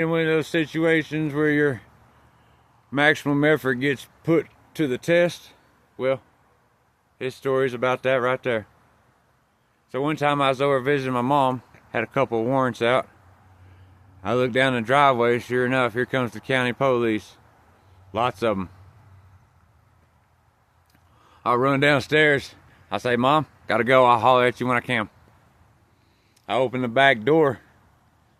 In one of those situations where your maximum effort gets put to the test, well, his story's about that right there. So one time I was over visiting my mom, had a couple of warrants out. I looked down the driveway, sure enough, here comes the county police. Lots of them. I run downstairs. I say, Mom, gotta go. I'll holler at you when I can. I open the back door,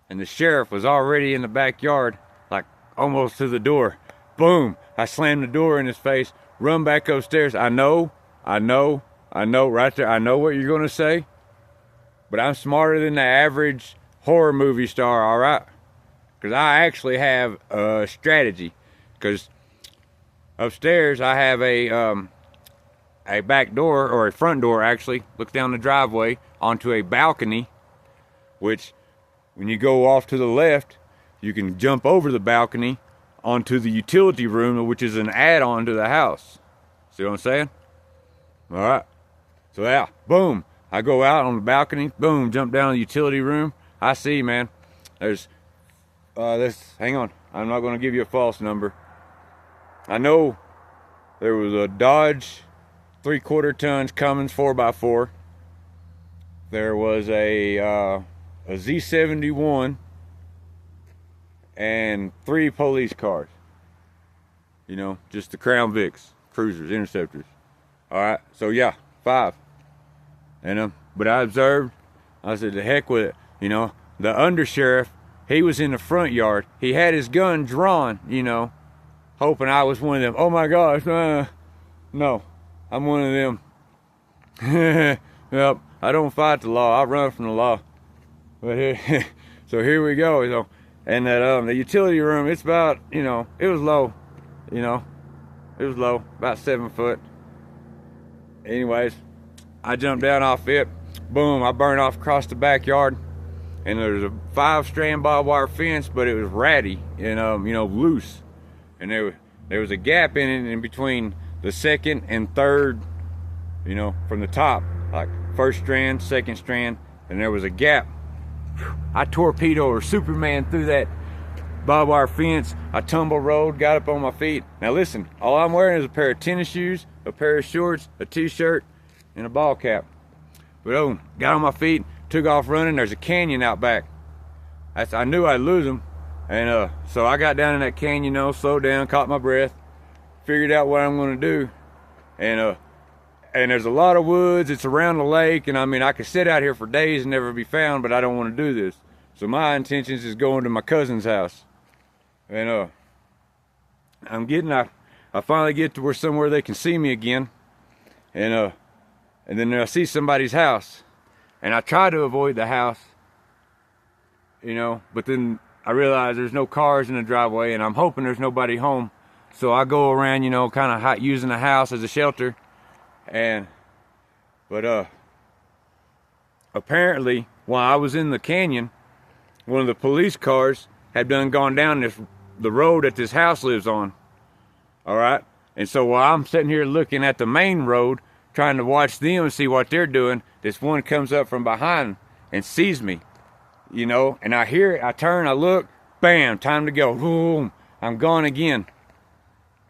and the sheriff was already in the backyard, like almost to the door. Boom! I slammed the door in his face, run back upstairs. I know, right there. I know what you're gonna say, but I'm smarter than the average horror movie star, all right? Because I actually have a strategy. Because upstairs I have a back door, or a front door actually, looks down the driveway onto a balcony, which when you go off to the left, you can jump over the balcony onto the utility room, which is an add-on to the house. See what I'm saying? All right. So yeah, boom. I go out on the balcony, boom, jump down the utility room. I see, man, there's this, hang on, I'm not going to give you a false number. I know there was a Dodge 3/4 tons Cummins 4x4. There was a Z71 and 3 police cars. You know, just the Crown Vics, Cruisers, Interceptors. All right, so yeah, 5. And but I observed. I said, "The heck with it." You know, the undersheriff, he was in the front yard. He had his gun drawn. You know, hoping I was one of them. Oh my gosh, no, I'm one of them. Yep, I don't fight the law. I run from the law. But here, so here we go. You know, and that the utility room, it's about, you know, it was low. You know, it was low, about 7 foot. Anyways, I jumped down off it. Boom! I burned off across the backyard, and there was a 5-strand barbed wire fence, but it was ratty and you know, loose, and there was a gap in it in between the second and third, you know, from the top, like first strand, second strand, and there was a gap. I torpedoed or Superman through that barbed wire fence. I tumble rolled, got up on my feet. Now listen, all I'm wearing is a pair of tennis shoes, a pair of shorts, a t-shirt, and a ball cap. But got on my feet, took off running. There's a canyon out back. I knew I'd lose them, and so I got down in that canyon, you know, slowed down, caught my breath, figured out what I'm going to do, and there's a lot of woods. It's around the lake, and I mean, I could sit out here for days and never be found, but I don't want to do this. So my intentions is going to my cousin's house, and I finally get to somewhere they can see me again, and then I see somebody's house, and I try to avoid the house, you know, but then I realize there's no cars in the driveway, and I'm hoping there's nobody home. So I go around, you know, kind of using the house as a shelter, but apparently while I was in the canyon, one of the police cars had gone down the road that this house lives on. All right, and so while I'm sitting here looking at the main road, trying to watch them and see what they're doing, this one comes up from behind and sees me, you know, and I hear it. I turn, I look, bam, time to go. Boom, I'm gone again.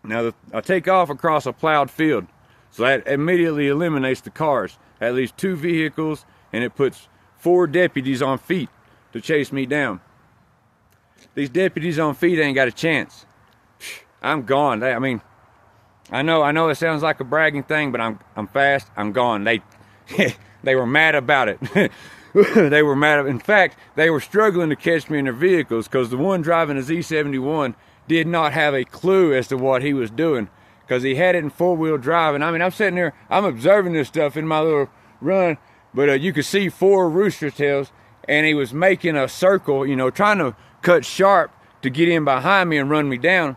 Now I take off across a plowed field, so that immediately eliminates the cars. At least 2 vehicles, and it puts 4 deputies on feet to chase me down. These deputies on feet ain't got a chance. I'm gone. I mean, I know it sounds like a bragging thing, but I'm fast. I'm gone. They were mad about it. They were mad. In fact, they were struggling to catch me in their vehicles because the one driving a Z71 did not have a clue as to what he was doing, because he had it in 4-wheel drive. And I mean, I'm sitting there, I'm observing this stuff in my little run, but you could see 4 rooster tails, and he was making a circle, you know, trying to cut sharp to get in behind me and run me down.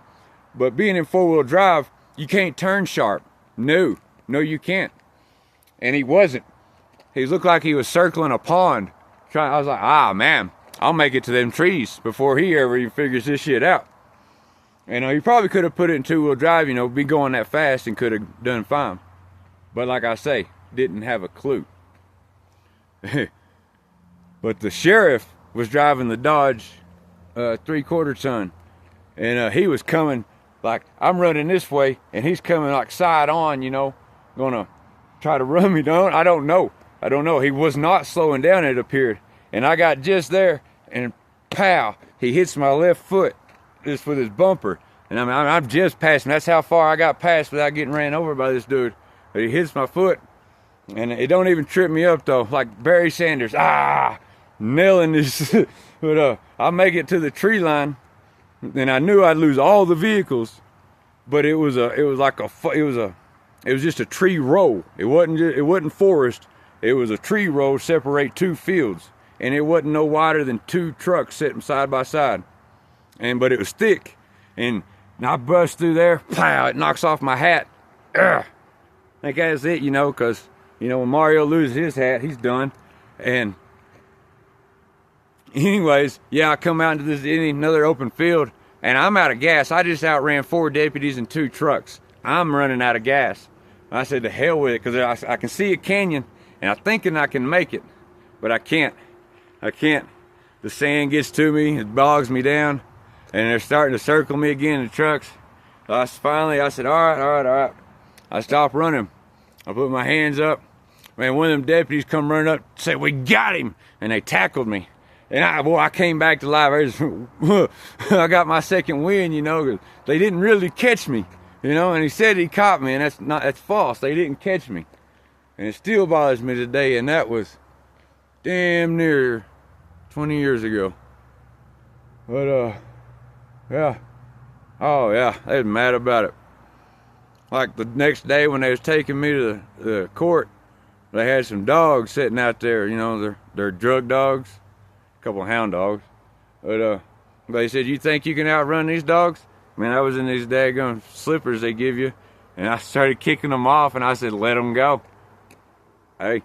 But being in 4-wheel drive, you can't turn sharp. No, you can't. And he wasn't. He looked like he was circling a pond. I was like, man, I'll make it to them trees before he ever even figures this shit out. And he probably could have put it in 2-wheel drive, you know, be going that fast and could have done fine. But like I say, didn't have a clue. But the sheriff was driving the Dodge 3/4 ton. And he was coming, like, I'm running this way, and he's coming like side on, you know, gonna try to run me down. I don't know. He was not slowing down, it appeared. And I got just there, and pow, he hits my left foot just with his bumper. And I mean, I'm just past him. That's how far I got past without getting ran over by this dude. But he hits my foot, and it don't even trip me up though, like Barry Sanders. Nailing this. But I make it to the tree line, and I knew I'd lose all the vehicles. But it was just a tree row. It wasn't forest. It was a tree row separate two fields, and it wasn't no wider than 2 trucks sitting side by side. But it was thick, and I bust through there. Pow! It knocks off my hat. Ugh. I think that's it, you know, because you know when Mario loses his hat, he's done. And anyways, yeah, I come out into another open field, and I'm out of gas. I just outran 4 deputies and 2 trucks. I'm running out of gas. I said, to hell with it, because I can see a canyon, and I'm thinking I can make it, but I can't. The sand gets to me, it bogs me down, and they're starting to circle me again, the trucks. I said, all right. I stopped running. I put my hands up. Man, one of them deputies come running up, said, we got him, and they tackled me. And I came back to life. I got my second win, you know, 'cause they didn't really catch me, you know, and he said he caught me, and that's false. They didn't catch me. And it still bothers me today, and that was damn near 20 years ago. But, yeah. Oh, yeah, they was mad about it. Like the next day when they was taking me to the court, they had some dogs sitting out there, you know, they're drug dogs, a couple of hound dogs. But they said, you think you can outrun these dogs? Man, I was in these daggone slippers they give you, and I started kicking them off, and I said, let them go. Hey,